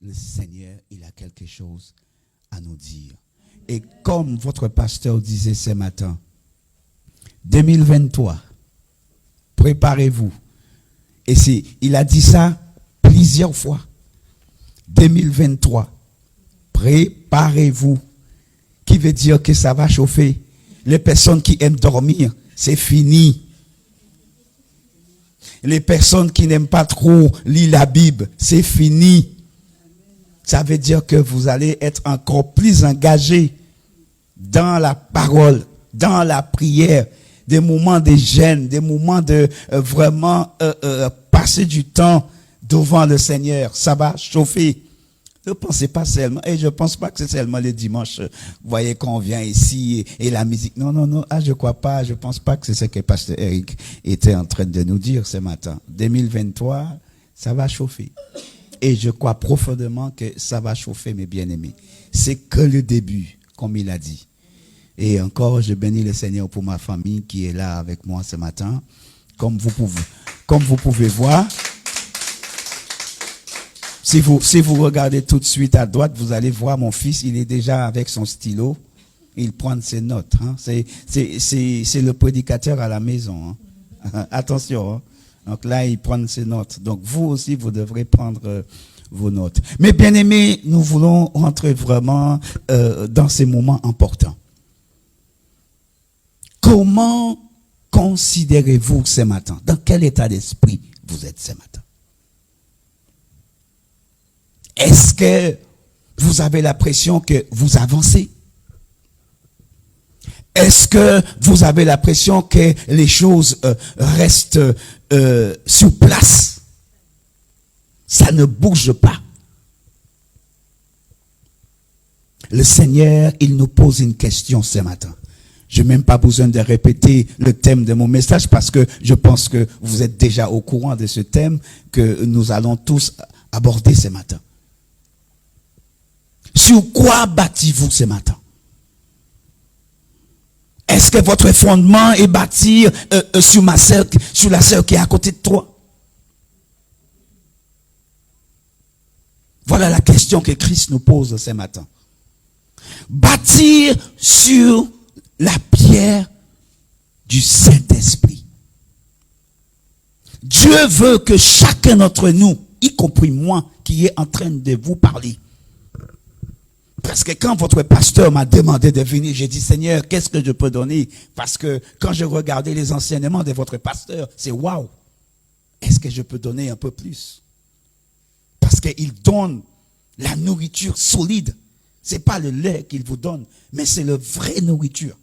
le Seigneur, il a quelque chose à nous dire. Et comme votre pasteur disait ce matin, 2023, préparez-vous. Et il a dit ça plusieurs fois. 2023, préparez-vous. Qui veut dire que ça va chauffer. Les personnes qui aiment dormir, c'est fini. Les personnes qui n'aiment pas trop lire la Bible, c'est fini. Ça veut dire que vous allez être encore plus engagés dans la parole, dans la prière, des moments de jeûne, des moments de vraiment passer du temps devant le Seigneur. Ça va chauffer. Ne pensez pas seulement, et je pense pas que c'est seulement le dimanche, vous voyez, qu'on vient ici et la musique. Non, je crois pas, je pense pas que c'est ce que Pasteur Eric était en train de nous dire ce matin. 2023, ça va chauffer. Et je crois profondément que ça va chauffer, mes bien-aimés. C'est que le début, comme il a dit. Et encore, je bénis le Seigneur pour ma famille qui est là avec moi ce matin. Comme vous pouvez voir, si vous regardez tout de suite à droite, vous allez voir mon fils, il est déjà avec son stylo. Il prend ses notes. Hein. C'est le prédicateur à la maison. Hein. Attention. Hein. Donc là, il prend ses notes. Donc vous aussi, vous devrez prendre vos notes. Mais bien aimés, nous voulons rentrer vraiment dans ces moments importants. Comment considérez-vous ce matin? Dans quel état d'esprit vous êtes ce matin? Est-ce que vous avez l'impression que vous avancez? Est-ce que vous avez l'impression que les choses restent sur place? Ça ne bouge pas. Le Seigneur, il nous pose une question ce matin. Je n'ai même pas besoin de répéter le thème de mon message parce que je pense que vous êtes déjà au courant de ce thème que nous allons tous aborder ce matin. Sur quoi bâtis-vous ce matin? Est-ce que votre fondement est bâti sur la sœur qui est à côté de toi? Voilà la question que Christ nous pose ce matin. Bâtir sur la pierre du Saint-Esprit. Dieu veut que chacun d'entre nous, y compris moi qui est en train de vous parler, parce que quand votre pasteur m'a demandé de venir, j'ai dit, Seigneur, qu'est-ce que je peux donner? Parce que quand je regardais les enseignements de votre pasteur, c'est waouh. Est-ce que je peux donner un peu plus? Parce qu'il donne la nourriture solide. C'est pas le lait qu'il vous donne, mais c'est la vraie nourriture.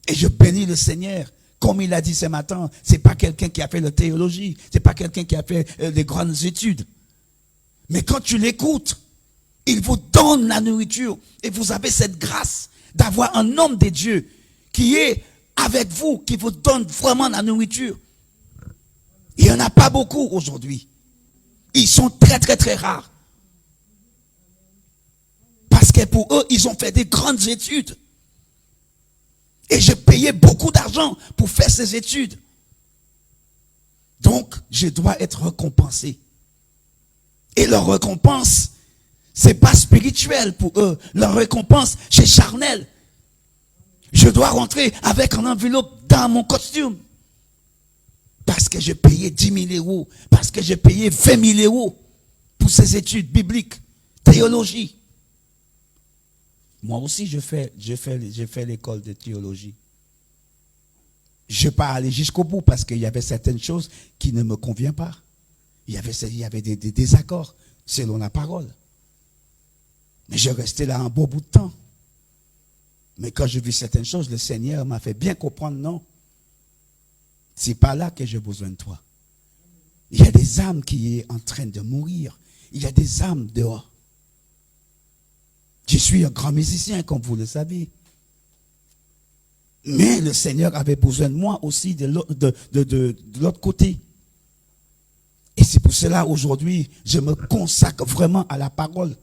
Et je bénis le Seigneur. Comme il a dit ce matin, c'est pas quelqu'un qui a fait la théologie. C'est pas quelqu'un qui a fait des grandes études. Mais quand tu l'écoutes, il vous donne la nourriture et vous avez cette grâce d'avoir un homme de Dieu qui est avec vous, qui vous donne vraiment la nourriture. Il n'y en a pas beaucoup aujourd'hui. Ils sont très très très rares. Parce que pour eux, ils ont fait des grandes études. Et j'ai payé beaucoup d'argent pour faire ces études. Donc, je dois être récompensé. Et leur récompense, c'est pas spirituel pour eux. Leur récompense, c'est charnel. Je dois rentrer avec une enveloppe dans mon costume. Parce que j'ai payé 10 000 euros. Parce que j'ai payé 20 000 euros pour ces études bibliques, théologie. Moi aussi, je fais l'école de théologie. Je ne vais pas aller jusqu'au bout parce qu'il y avait certaines choses qui ne me conviennent pas. Il y avait des désaccords selon la parole. Mais je restais là un beau bout de temps. Mais quand je vis certaines choses, le Seigneur m'a fait bien comprendre, non. C'est pas là que j'ai besoin de toi. Il y a des âmes qui sont en train de mourir. Il y a des âmes dehors. Je suis un grand musicien, comme vous le savez. Mais le Seigneur avait besoin de moi aussi de l'autre côté. Et c'est pour cela, aujourd'hui, je me consacre vraiment à la parole.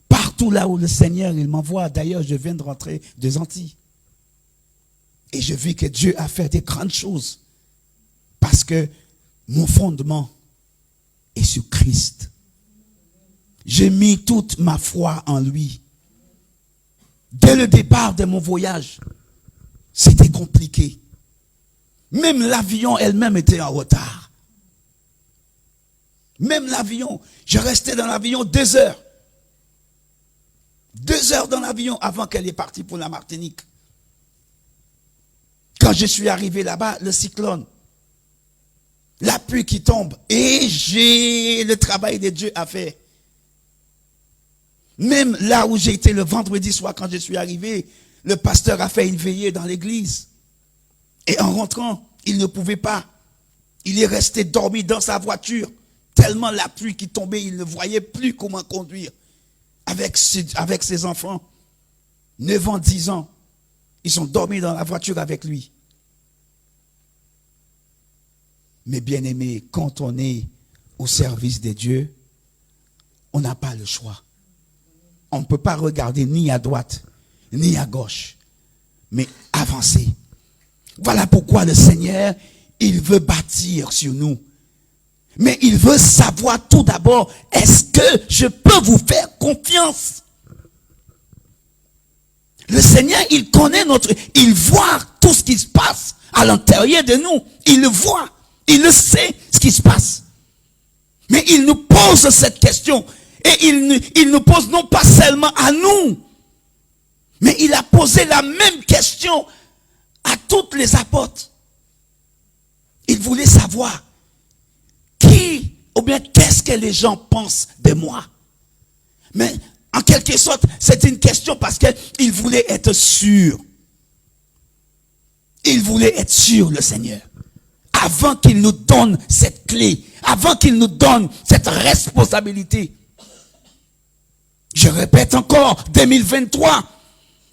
Partout là où le Seigneur, il m'envoie. D'ailleurs, je viens de rentrer des Antilles. Et je vis que Dieu a fait des grandes choses. Parce que mon fondement est sur Christ. J'ai mis toute ma foi en lui. Dès le départ de mon voyage, c'était compliqué. Même l'avion elle-même était en retard. Même l'avion, je restais dans l'avion 2 heures. 2 heures dans l'avion avant qu'elle est partie pour la Martinique. Quand je suis arrivé là-bas, le cyclone, la pluie qui tombe, et j'ai le travail de Dieu à faire. Même là où j'ai été le vendredi soir, quand je suis arrivé, le pasteur a fait une veillée dans l'église. Et en rentrant, il ne pouvait pas. Il est resté dormi dans sa voiture. Tellement la pluie qui tombait, il ne voyait plus comment conduire. Avec ses enfants, 9 ans, 10 ans, ils ont dormi dans la voiture avec lui. Mais bien aimés, quand on est au service de Dieu, on n'a pas le choix. On ne peut pas regarder ni à droite, ni à gauche, mais avancer. Voilà pourquoi le Seigneur, il veut bâtir sur nous. Mais il veut savoir tout d'abord, est-ce que je peux vous faire confiance? Le Seigneur, il connaît il voit tout ce qui se passe à l'intérieur de nous. Il le voit, il le sait ce qui se passe. Mais il nous pose cette question. Et il nous pose non pas seulement à nous, mais il a posé la même question à toutes les apôtres. Il voulait savoir ou bien qu'est-ce que les gens pensent de moi. Mais en quelque sorte, c'est une question parce qu'il voulait être sûr. Il voulait être sûr, le Seigneur. Avant qu'il nous donne cette clé, avant qu'il nous donne cette responsabilité. Je répète encore, 2023,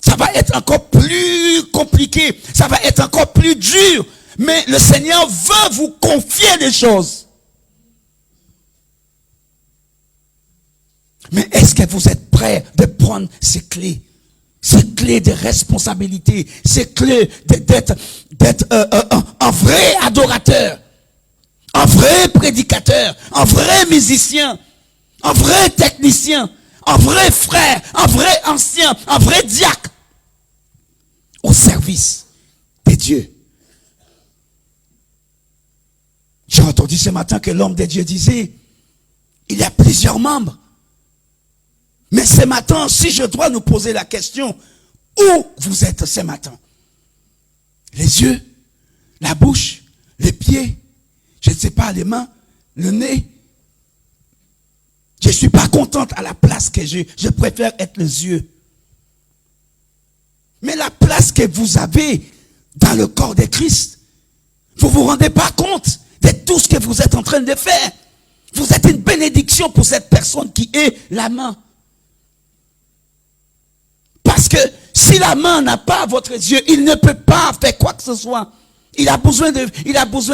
ça va être encore plus compliqué, ça va être encore plus dur. Mais le Seigneur veut vous confier des choses. Mais est-ce que vous êtes prêts de prendre ces clés de responsabilité, ces clés d'être un vrai adorateur, un vrai prédicateur, un vrai musicien, un vrai technicien, un vrai frère, un vrai ancien, un vrai diacre au service de Dieu. J'ai entendu ce matin que l'homme de Dieu disait, il y a plusieurs membres. Mais ce matin, si je dois nous poser la question, où vous êtes ce matin? Les yeux, la bouche, les pieds, je ne sais pas, les mains, le nez. Je ne suis pas contente à la place que j'ai. Je préfère être les yeux. Mais la place que vous avez dans le corps de Christ, vous ne vous rendez pas compte de tout ce que vous êtes en train de faire. Vous êtes une bénédiction pour cette personne qui est la main. Parce que si la main n'a pas votre yeux, il ne peut pas faire quoi que ce soit. Il a besoin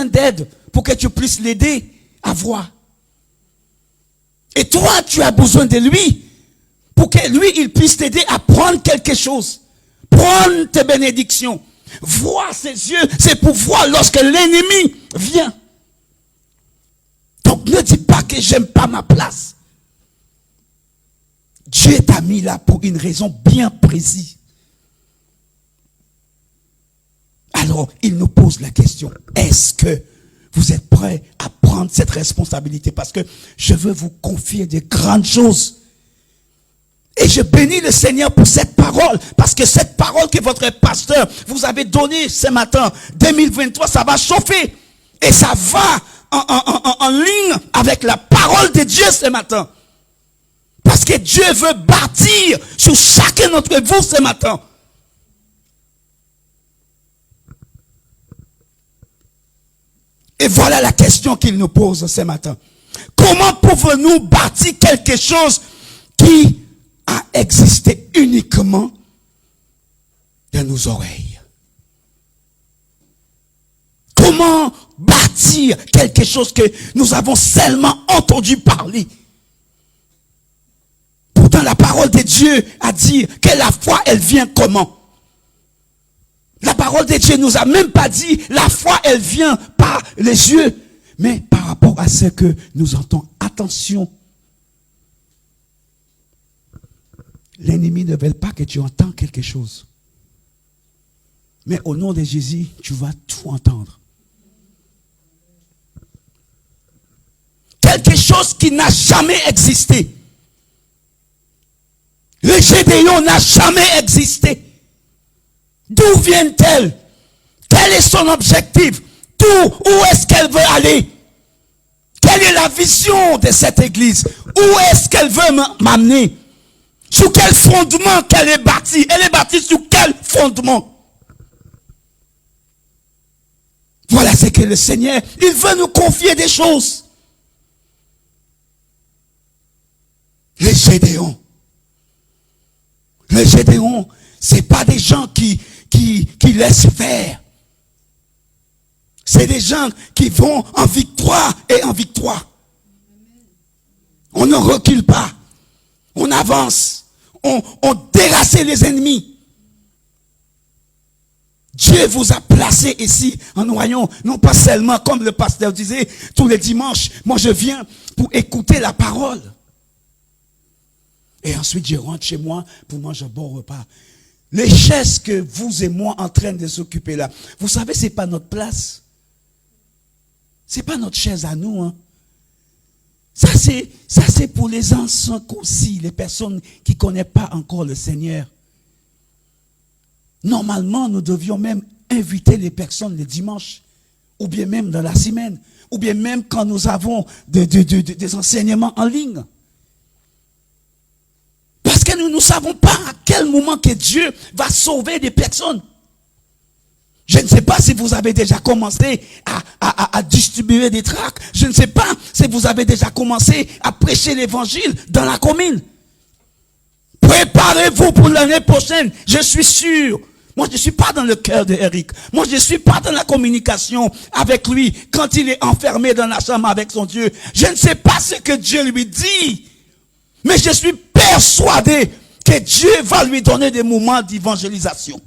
d'aide pour que tu puisses l'aider à voir. Et toi, tu as besoin de lui pour que lui, il puisse t'aider à prendre quelque chose. Prendre tes bénédictions. Voir ses yeux, c'est pour voir lorsque l'ennemi vient. Donc ne dis pas que j'aime pas ma place. Dieu t'a mis là pour une raison bien précise. Alors, il nous pose la question, est-ce que vous êtes prêts à prendre cette responsabilité? Parce que je veux vous confier de grandes choses. Et je bénis le Seigneur pour cette parole. Parce que cette parole que votre pasteur vous avait donnée ce matin, 2023, ça va chauffer. Et ça va en ligne avec la parole de Dieu ce matin. Parce que Dieu veut bâtir sur chacun d'entre vous ce matin. Et voilà la question qu'il nous pose ce matin. Comment pouvons-nous bâtir quelque chose qui a existé uniquement dans nos oreilles? Comment bâtir quelque chose que nous avons seulement entendu parler? Pourtant, la parole de Dieu a dit que la foi, elle vient comment? La parole de Dieu nous a même pas dit la foi, elle vient par les yeux, mais par rapport à ce que nous entendons. Attention. L'ennemi ne veut pas que tu entends quelque chose. Mais au nom de Jésus, tu vas tout entendre. Quelque chose qui n'a jamais existé. Le Gédéon n'a jamais existé. D'où vient-elle? Quel est son objectif? Où est-ce qu'elle veut aller? Quelle est la vision de cette église? Où est-ce qu'elle veut m'amener? Sur quel fondement qu'elle est bâtie? Elle est bâtie sur quel fondement? Voilà ce que le Seigneur, il veut nous confier des choses. Les Gédéons. Les Gédéons, c'est pas des gens qui laissent faire. C'est des gens qui vont en victoire et en victoire. On ne recule pas. On avance. On dérace les ennemis. Dieu vous a placé ici en Noyon, non pas seulement comme le pasteur disait tous les dimanches. Moi je viens pour écouter la parole. Et ensuite je rentre chez moi pour manger un bon repas. Les chaises que vous et moi en train de s'occuper là, vous savez c'est pas notre place. C'est pas notre chaise à nous, hein. Ça c'est pour les anciens aussi, les personnes qui connaissent pas encore le Seigneur. Normalement, nous devions même inviter les personnes le dimanche, ou bien même dans la semaine, ou bien même quand nous avons des enseignements en ligne. Parce que nous ne savons pas à quel moment que Dieu va sauver des personnes. Je ne sais pas si vous avez déjà commencé à distribuer des tracts. Je ne sais pas si vous avez déjà commencé à prêcher l'évangile dans la commune. Préparez-vous pour l'année prochaine, je suis sûr. Moi, je ne suis pas dans le cœur de Eric. Moi, je ne suis pas dans la communication avec lui quand il est enfermé dans la chambre avec son Dieu. Je ne sais pas ce que Dieu lui dit. Mais je suis persuadé que Dieu va lui donner des moments d'évangélisation.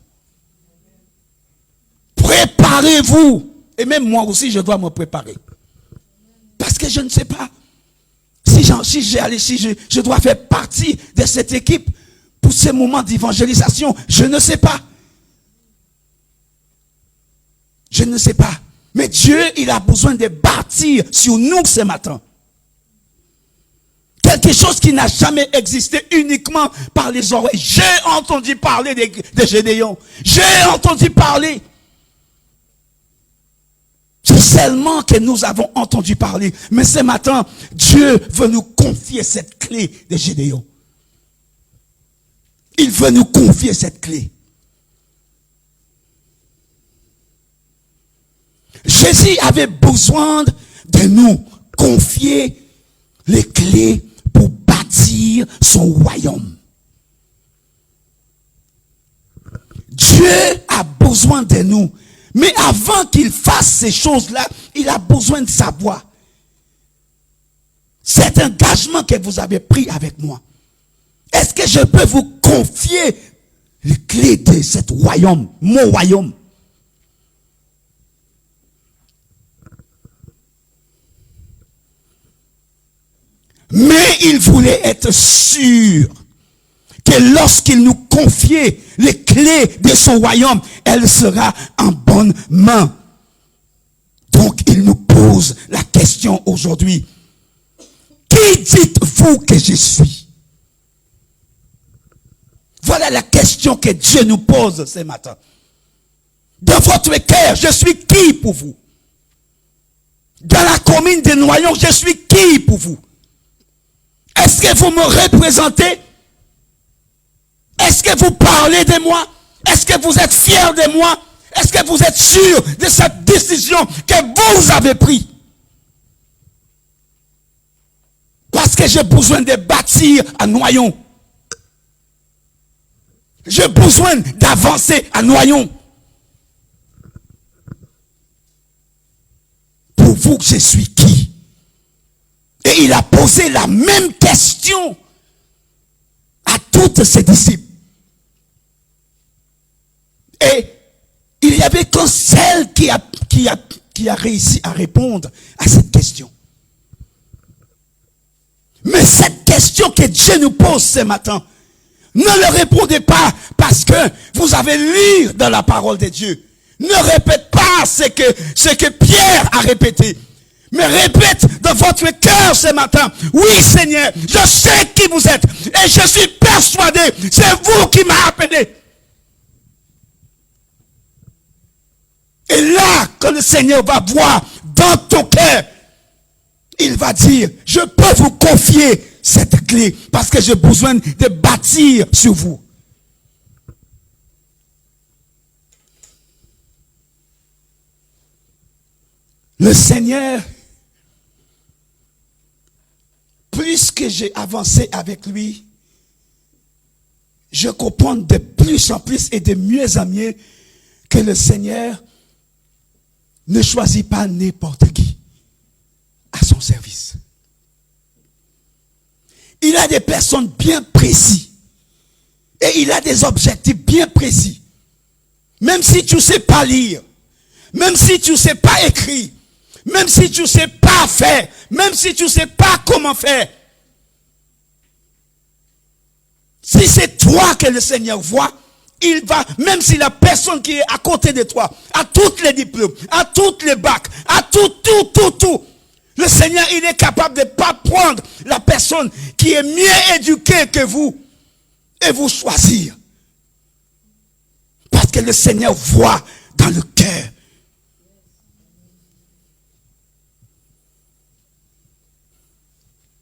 Préparez-vous. Et même moi aussi, je dois me préparer. Parce que je ne sais pas si je dois faire partie de cette équipe pour ces moments d'évangélisation. Je ne sais pas. Je ne sais pas. Mais Dieu, il a besoin de bâtir sur nous ce matin. Quelque chose qui n'a jamais existé uniquement par les oreilles. J'ai entendu parler de Gédéon. J'ai entendu parler. C'est seulement que nous avons entendu parler. Mais ce matin, Dieu veut nous confier cette clé de Gédéon. Il veut nous confier cette clé. Jésus avait besoin de nous confier les clés pour bâtir son royaume. Dieu a besoin de nous. Mais avant qu'il fasse ces choses-là, il a besoin de savoir. Cet engagement que vous avez pris avec moi. Est-ce que je peux vous confier les clés de ce royaume, mon royaume? Mais il voulait être sûr que lorsqu'il nous confiait les clés de son royaume, elle sera en bonne main. Donc il nous pose la question aujourd'hui. Qui dites-vous que je suis? Voilà la question que Dieu nous pose ce matin. Dans votre cœur, je suis qui pour vous? Dans la commune de Noyon, je suis qui pour vous? Est-ce que vous me représentez? Est-ce que vous parlez de moi? Est-ce que vous êtes fiers de moi? Est-ce que vous êtes sûr de cette décision que vous avez prise? Parce que j'ai besoin de bâtir à Noyon. J'ai besoin d'avancer à Noyon. Pour vous, je suis qui? Et il a posé la même question à toutes ses disciples. Et il n'y avait qu'un seul qui a réussi à répondre à cette question. Mais cette question que Dieu nous pose ce matin, Ne le répondez pas parce que vous avez lu dans la parole de Dieu. Ne répète pas ce que Pierre a répété. Mais répète dans votre cœur ce matin. Oui, Seigneur, je sais qui vous êtes. Et je suis persuadé, c'est vous qui m'avez appelé. Et là, quand le Seigneur va voir dans ton cœur, il va dire, je peux vous confier cette clé parce que j'ai besoin de bâtir sur vous. Le Seigneur, plus que j'ai avancé avec lui, je comprends de plus en plus et de mieux en mieux que le Seigneur ne choisit pas n'importe qui à son service. Il a des personnes bien précises. Et il a des objectifs bien précis. Même si tu ne sais pas lire, même si tu ne sais pas écrire, même si tu ne sais pas faire, même si tu ne sais pas comment faire. Si c'est toi que le Seigneur voit, il va, même si la personne qui est à côté de toi, a toutes les diplômes, a toutes les bacs, a tout. Le Seigneur, il est capable de ne pas prendre la personne qui est mieux éduquée que vous et vous choisir. Parce que le Seigneur voit dans le cœur.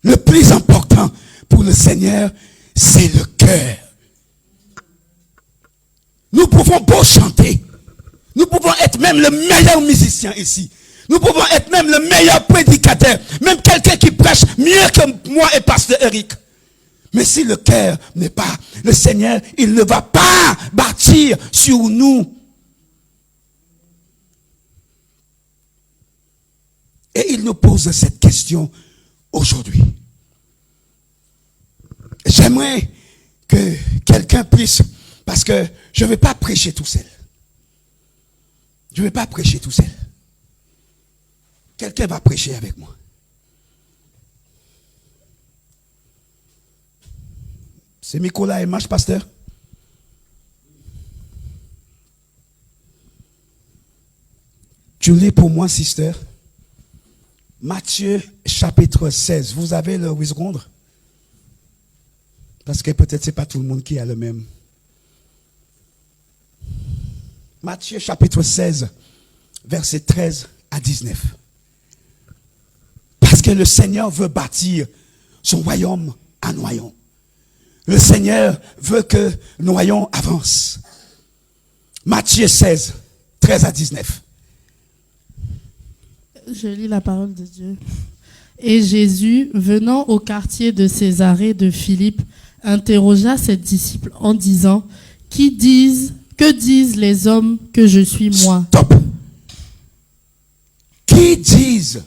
Le plus important pour le Seigneur, c'est le cœur. Nous pouvons beau chanter. Nous pouvons être même le meilleur musicien ici. Nous pouvons être même le meilleur prédicateur. Même quelqu'un qui prêche mieux que moi et pasteur Eric. Mais si le cœur n'est pas, le Seigneur, il ne va pas bâtir sur nous. Et il nous pose cette question aujourd'hui. J'aimerais que quelqu'un puisse, parce que je ne vais pas prêcher tout seul. Je ne vais pas prêcher tout seul. Quelqu'un va prêcher avec moi. C'est Nicolas et Marche, pasteur. Tu lis pour moi, sister. Matthieu chapitre 16. Vous avez le 8 secondes? Parce que peut-être ce n'est pas tout le monde qui a le même. Matthieu chapitre 16, versets 13 à 19. Parce que le Seigneur veut bâtir son royaume à Noyon. Le Seigneur veut que Noyon avance. Matthieu 16, 13 à 19. Je lis la parole de Dieu. Et Jésus, venant au quartier de Césarée de Philippe, interrogea ses disciples en disant, que disent les hommes que je suis moi? Stop. Qui disent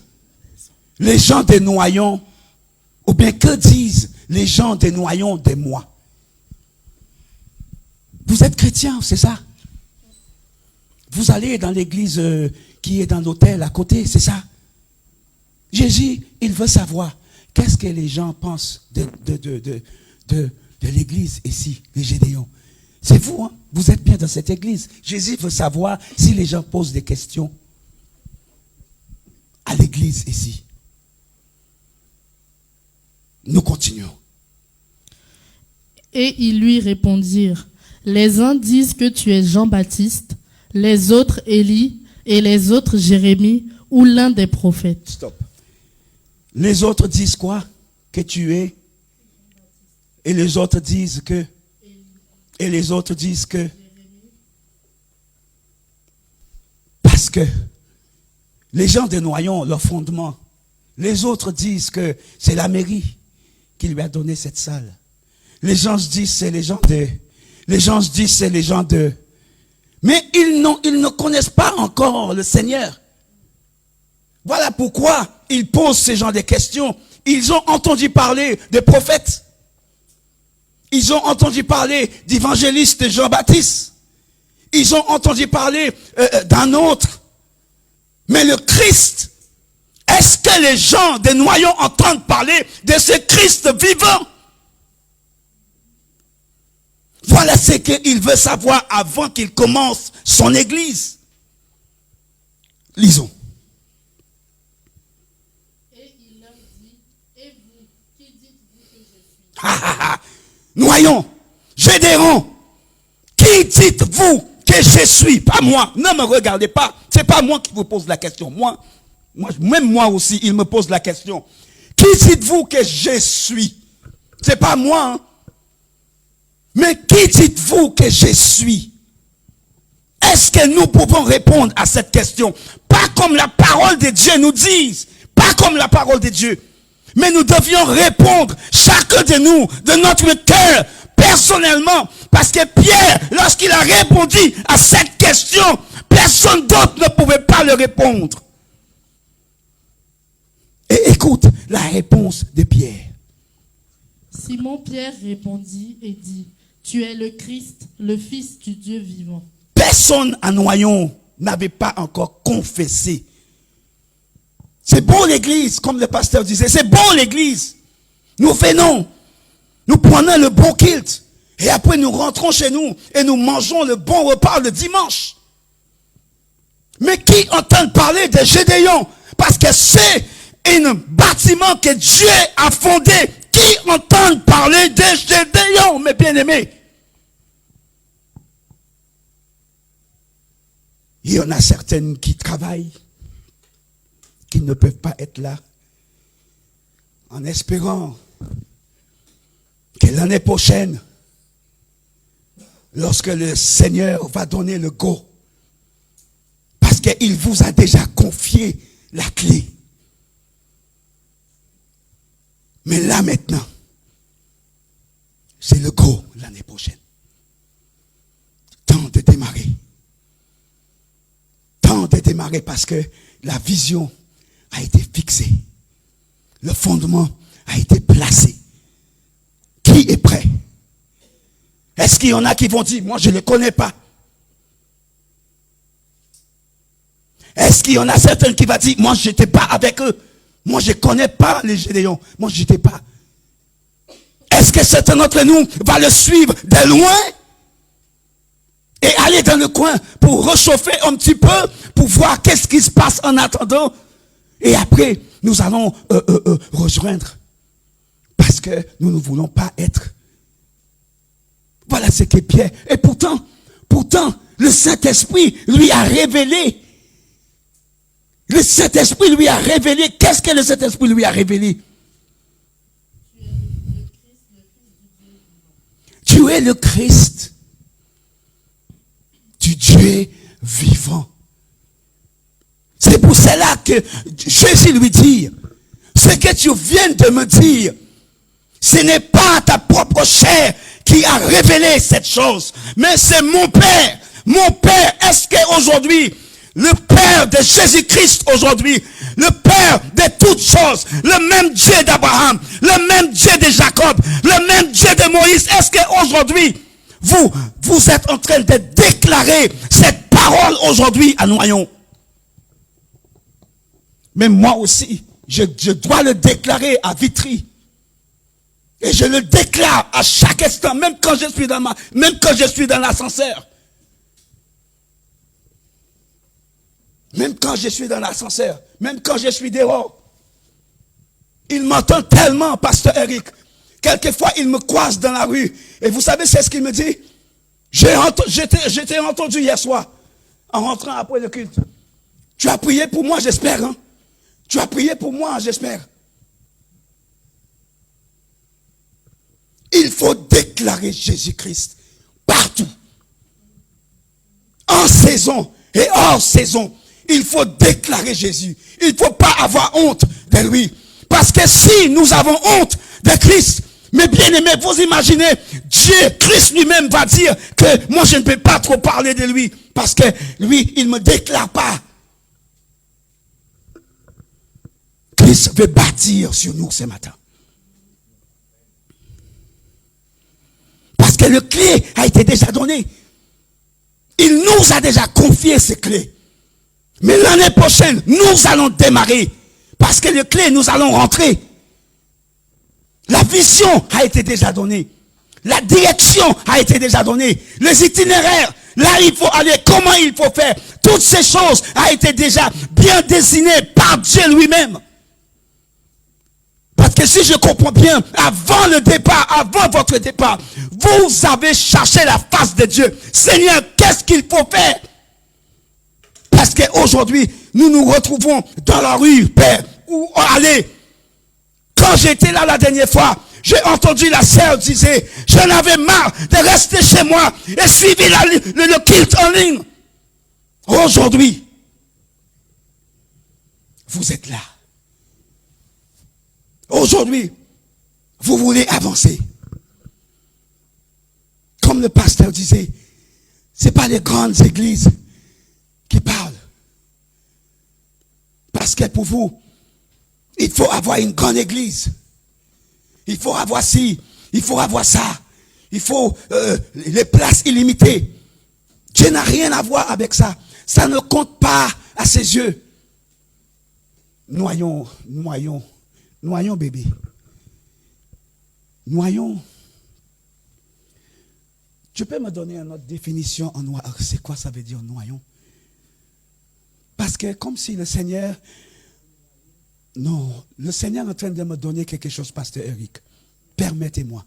les gens des Noyons, ou bien que disent les gens des Noyons de moi? Vous êtes chrétien, c'est ça? Vous allez dans l'église qui est dans l'hôtel à côté, c'est ça? Jésus, il veut savoir qu'est-ce que les gens pensent de l'église ici, les Gédéons. C'est vous, hein? Vous êtes bien dans cette église. Jésus veut savoir si les gens posent des questions à l'église ici. Nous continuons. Et ils lui répondirent, les uns disent que tu es Jean-Baptiste, les autres Élie, et les autres Jérémie, ou l'un des prophètes. Stop. Les autres disent quoi? Que tu es. Et les autres disent que. Et les autres disent que. Parce que les gens de Noyon, leur fondement, les autres disent que c'est la mairie qui lui a donné cette salle. Les gens se disent c'est les gens de. Les gens se disent c'est les gens de. Mais ils ne connaissent pas encore le Seigneur. Voilà pourquoi ils posent ces gens de questions. Ils ont entendu parler des prophètes. Ils ont entendu parler d'évangéliste Jean-Baptiste. Ils ont entendu parler d'un autre. Mais le Christ, est-ce que les gens des Noyons entendent parler de ce Christ vivant? Voilà ce qu'il veut savoir avant qu'il commence son église. Lisons. Et il leur dit, et vous, qui dites-vous que je suis? Noyons, Gédéon, qui dites-vous que je suis? Pas moi, ne me regardez pas. C'est pas moi qui vous pose la question. Même moi aussi, il me pose la question. Qui dites-vous que je suis? C'est pas moi, hein? Mais qui dites-vous que je suis? Est-ce que nous pouvons répondre à cette question? Pas comme la parole de Dieu nous dit, pas comme la parole de Dieu. Mais nous devions répondre, chacun de nous, de notre cœur, personnellement. Parce que Pierre, lorsqu'il a répondu à cette question, personne d'autre ne pouvait pas le répondre. Et écoute la réponse de Pierre. Simon-Pierre répondit et dit, tu es le Christ, le Fils du Dieu vivant. Personne à Noyon n'avait pas encore confessé. C'est bon l'église, comme le pasteur disait, c'est bon l'église. Nous venons, nous prenons le bon culte, et après nous rentrons chez nous, et nous mangeons le bon repas le dimanche. Mais qui entend parler de Gédéon? Parce que c'est un bâtiment que Dieu a fondé. Qui entend parler de Gédéon, mes bien-aimés? Il y en a certaines qui travaillent, qui ne peuvent pas être là, en espérant que l'année prochaine, lorsque le Seigneur va donner le go, parce qu'il vous a déjà confié la clé. Mais là maintenant, c'est le go l'année prochaine. Temps de démarrer. Temps de démarrer parce que la vision a été fixée. Le fondement a été placé. Qui est prêt? Est-ce qu'il y en a qui vont dire, moi je ne le connais pas? Est-ce qu'il y en a certains qui vont dire, moi je n'étais pas avec eux? Moi je ne connais pas les Gédéons. Moi je n'étais pas. Est-ce que certains d'entre nous va le suivre de loin? Et aller dans le coin pour réchauffer un petit peu, pour voir qu'est-ce qui se passe en attendant. Et après, nous allons rejoindre. Parce que nous ne voulons pas être. Voilà ce qu'est Pierre. Et pourtant, le Saint-Esprit lui a révélé. Le Saint-Esprit lui a révélé. Qu'est-ce que le Saint-Esprit lui a révélé? Tu es le Christ du Dieu vivant. C'est pour cela que Jésus lui dit, ce que tu viens de me dire, ce n'est pas ta propre chair qui a révélé cette chose, mais c'est mon Père. Mon Père, est-ce qu'aujourd'hui, le Père de Jésus-Christ aujourd'hui, le Père de toutes choses, le même Dieu d'Abraham, le même Dieu de Jacob, le même Dieu de Moïse, est-ce qu'aujourd'hui, vous êtes en train de déclarer cette parole aujourd'hui à Noyon? Mais moi aussi, je dois le déclarer à Vitry. Et je le déclare à chaque instant, même quand je suis dans l'ascenseur. Même quand je suis dans l'ascenseur, même quand je suis dehors. Il m'entend tellement, pasteur Eric. Quelquefois, il me croise dans la rue. Et vous savez, c'est ce qu'il me dit? J'étais entendu hier soir, en rentrant après le culte. Tu as prié pour moi, j'espère, hein? Tu as prié pour moi, j'espère. Il faut déclarer Jésus-Christ partout. En saison et hors saison. Il faut déclarer Jésus. Il ne faut pas avoir honte de lui. Parce que si nous avons honte de Christ, mes bien-aimés, vous imaginez, Dieu, Christ lui-même va dire que moi je ne peux pas trop parler de lui. Parce que lui, il ne me déclare pas. Christ veut bâtir sur nous ce matin. Parce que le clé a été déjà donné. Il nous a déjà confié ces clés. Mais l'année prochaine, nous allons démarrer. Parce que le clé, nous allons rentrer. La vision a été déjà donnée. La direction a été déjà donnée. Les itinéraires, là il faut aller, comment il faut faire. Toutes ces choses ont été déjà bien dessinées par Dieu lui-même. Parce que si je comprends bien, avant le départ, avant votre départ, vous avez cherché la face de Dieu. Seigneur, qu'est-ce qu'il faut faire? Parce qu'aujourd'hui, nous nous retrouvons dans la rue, Père, où aller. Quand j'étais là la dernière fois, j'ai entendu la sœur disait, j'en avais marre de rester chez moi et suivre le culte en ligne. Aujourd'hui, vous êtes là. Aujourd'hui, vous voulez avancer. Comme le pasteur disait, ce n'est pas les grandes églises qui parlent. Parce que pour vous, il faut avoir une grande église. Il faut avoir ci, il faut avoir ça. Il faut les places illimitées. Dieu n'a rien à voir avec ça. Ça ne compte pas à ses yeux. Noyons bébé. Noyons. Tu peux me donner une autre définition en noyau? C'est quoi ça veut dire noyons? Parce que comme si le Seigneur... Non, le Seigneur est en train de me donner quelque chose, pasteur Eric. Permettez-moi.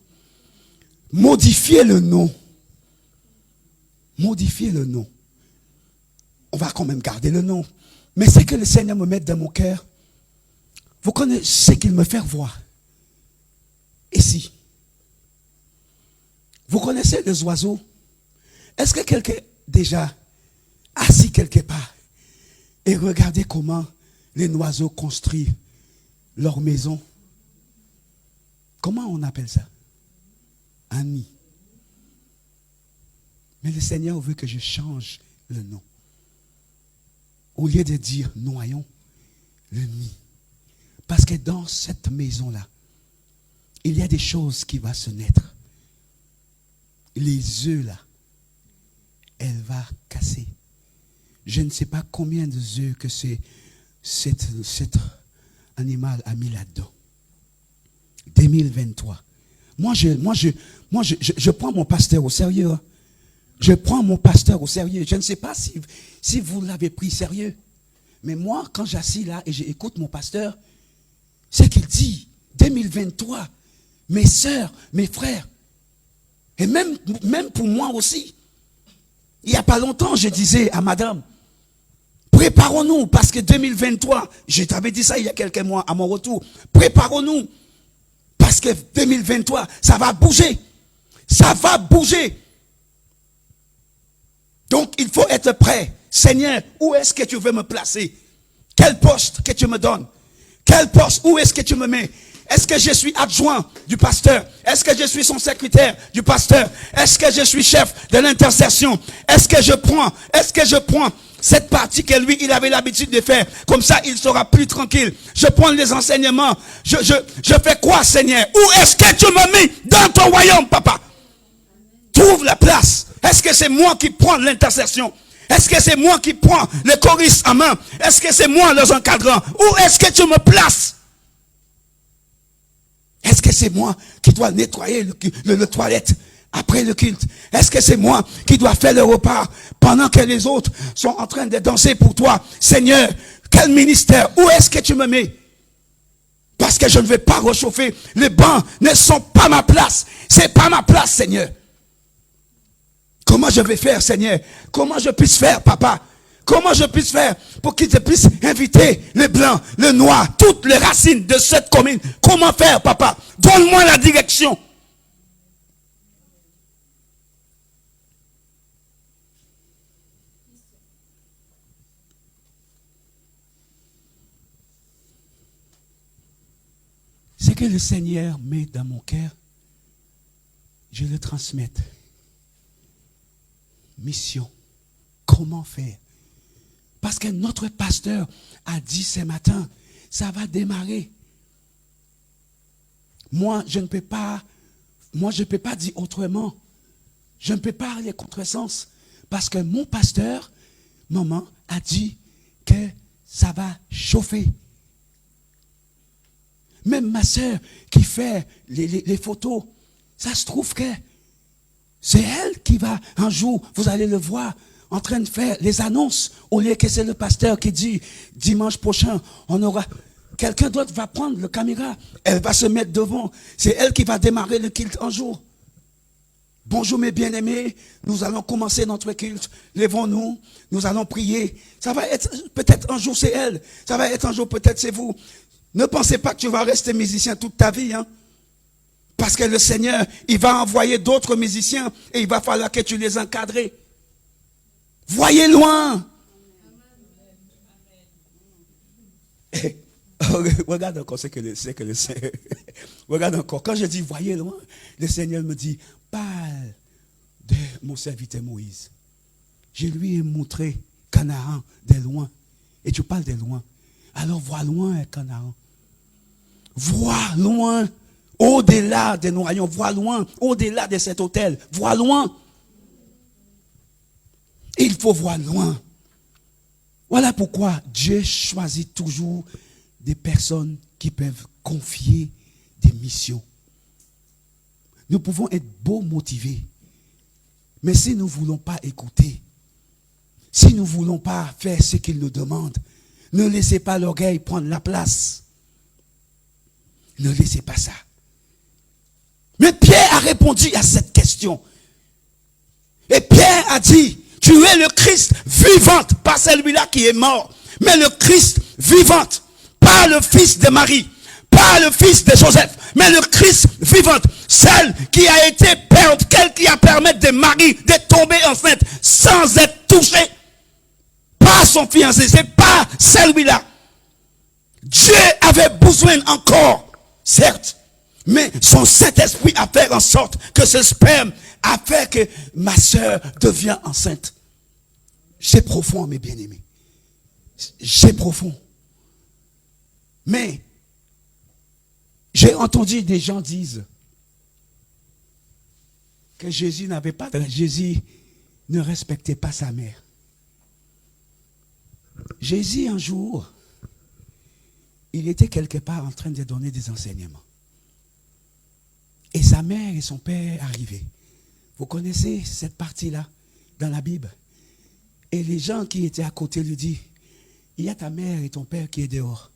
Modifiez le nom. Modifiez le nom. On va quand même garder le nom. Mais c'est que le Seigneur me met dans mon cœur. Vous connaissez ce qu'il me fait voir. Ici. Vous connaissez les oiseaux? Est-ce que quelqu'un déjà assis quelque part et regardez comment les oiseaux construisent leur maison? Comment on appelle ça? Un nid. Mais le Seigneur veut que je change le nom. Au lieu de dire noyons, le nid. Parce que dans cette maison-là, il y a des choses qui vont se naître. Les œufs là, elle va casser. Je ne sais pas combien de œufs que cet animal a mis là-dedans. 2023. Moi, je prends mon pasteur au sérieux. Hein. Je prends mon pasteur au sérieux. Je ne sais pas si vous l'avez pris sérieux. Mais moi, quand j'assis là et j'écoute mon pasteur, c'est qu'il dit, 2023, mes sœurs, mes frères, et même pour moi aussi. Il n'y a pas longtemps, je disais à madame, préparons-nous, parce que 2023, je t'avais dit ça il y a quelques mois à mon retour, préparons-nous, parce que 2023, ça va bouger. Ça va bouger. Donc, il faut être prêt. Seigneur, où est-ce que tu veux me placer? Quel poste que tu me donnes? Quel poste? Où est-ce que tu me mets? Est-ce que je suis adjoint du pasteur? Est-ce que je suis son secrétaire du pasteur? Est-ce que je suis chef de l'intercession? Est-ce que je prends cette partie que lui, il avait l'habitude de faire? Comme ça, il sera plus tranquille. Je prends les enseignements. Je fais quoi, Seigneur? Où est-ce que tu me mets dans ton royaume, papa? Trouve la place. Est-ce que c'est moi qui prends l'intercession? Est-ce que c'est moi qui prends le choriste en main? Est-ce que c'est moi les encadrant? Où est-ce que tu me places? Est-ce que c'est moi qui dois nettoyer le toilette après le culte? Est-ce que c'est moi qui dois faire le repas pendant que les autres sont en train de danser pour toi? Seigneur, quel ministère? Où est-ce que tu me mets? Parce que je ne vais pas réchauffer. Les bancs ne sont pas ma place. C'est pas ma place, Seigneur. Comment je vais faire, Seigneur? Comment je puisse faire, papa? Comment je puisse faire pour qu'ils puissent inviter les blancs, les noirs, toutes les racines de cette commune? Comment faire, papa? Donne-moi la direction. Ce que le Seigneur met dans mon cœur, je le transmette. Mission. Comment faire? Parce que notre pasteur a dit ce matin, ça va démarrer. Moi, je ne peux pas dire autrement. Je ne peux pas aller contresens. Parce que mon pasteur, maman, a dit que ça va chauffer. Même ma soeur qui fait les photos, Ça se trouve que c'est elle qui va, un jour, vous allez le voir, en train de faire les annonces, au lieu que c'est le pasteur qui dit, dimanche prochain, on aura, quelqu'un d'autre va prendre le caméra, elle va se mettre devant, c'est elle qui va démarrer le culte un jour. Bonjour mes bien-aimés, nous allons commencer notre culte, levons-nous, nous allons prier. Ça va être, peut-être un jour c'est elle, ça va être un jour peut-être c'est vous. Ne pensez pas que tu vas rester musicien toute ta vie, hein. Parce que le Seigneur, il va envoyer d'autres musiciens et il va falloir que tu les encadres. Voyez loin. Regarde encore ce que le Seigneur. Regarde encore. Quand je dis voyez loin, le Seigneur me dit, parle de mon serviteur Moïse. Je lui ai montré Canaan de loin. Et tu parles de loin. Alors vois loin Canaan. Vois loin. Au-delà des noyaux, vois loin, au-delà de cet hôtel, vois loin. Il faut voir loin. Voilà pourquoi Dieu choisit toujours des personnes qui peuvent confier des missions. Nous pouvons être beaux motivés, mais si nous ne voulons pas écouter, si nous ne voulons pas faire ce qu'il nous demande, ne laissez pas l'orgueil prendre la place. Ne laissez pas ça. Mais Pierre a répondu à cette question. Et Pierre a dit, tu es le Christ vivante, pas celui-là qui est mort, mais le Christ vivante, pas le fils de Marie, pas le fils de Joseph, mais le Christ vivante, celle qui a été perdue, celle qui a permis de Marie de tomber enceinte sans être touchée, pas son fiancé, c'est pas celui-là. Dieu avait besoin encore, certes, mais son Saint-Esprit a fait en sorte que ce sperme a fait que ma sœur devient enceinte. C'est profond, mes bien-aimés. C'est profond. Mais, j'ai entendu des gens dire que Jésus n'avait pas, Jésus ne respectait pas sa mère. Jésus, un jour, il était quelque part en train de donner des enseignements. Et sa mère et son père arrivaient. Vous connaissez cette partie-là dans la Bible. Et les gens qui étaient à côté lui disent, il y a ta mère et ton père qui est dehors.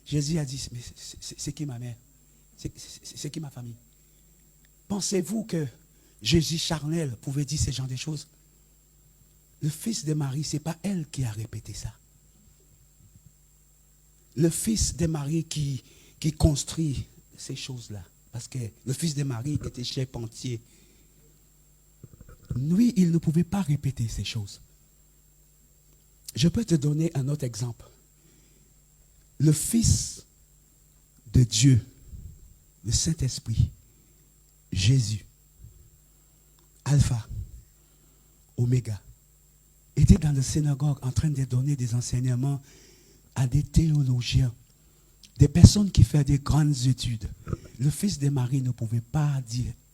Jésus a dit, mais c'est qui ma mère? C'est qui ma famille? Pensez-vous que Jésus charnel pouvait dire ce genre de choses? Le fils de Marie, ce n'est pas elle qui a répété ça. Le fils de Marie qui construit ces choses-là. Parce que le fils de Marie était charpentier. Lui, il ne pouvait pas répéter ces choses. Je peux te donner un autre exemple. Le Fils de Dieu, le Saint-Esprit, Jésus, Alpha, Oméga, était dans la synagogue en train de donner des enseignements à des théologiens, des personnes qui font des grandes études. Le fils de Marie ne pouvait pas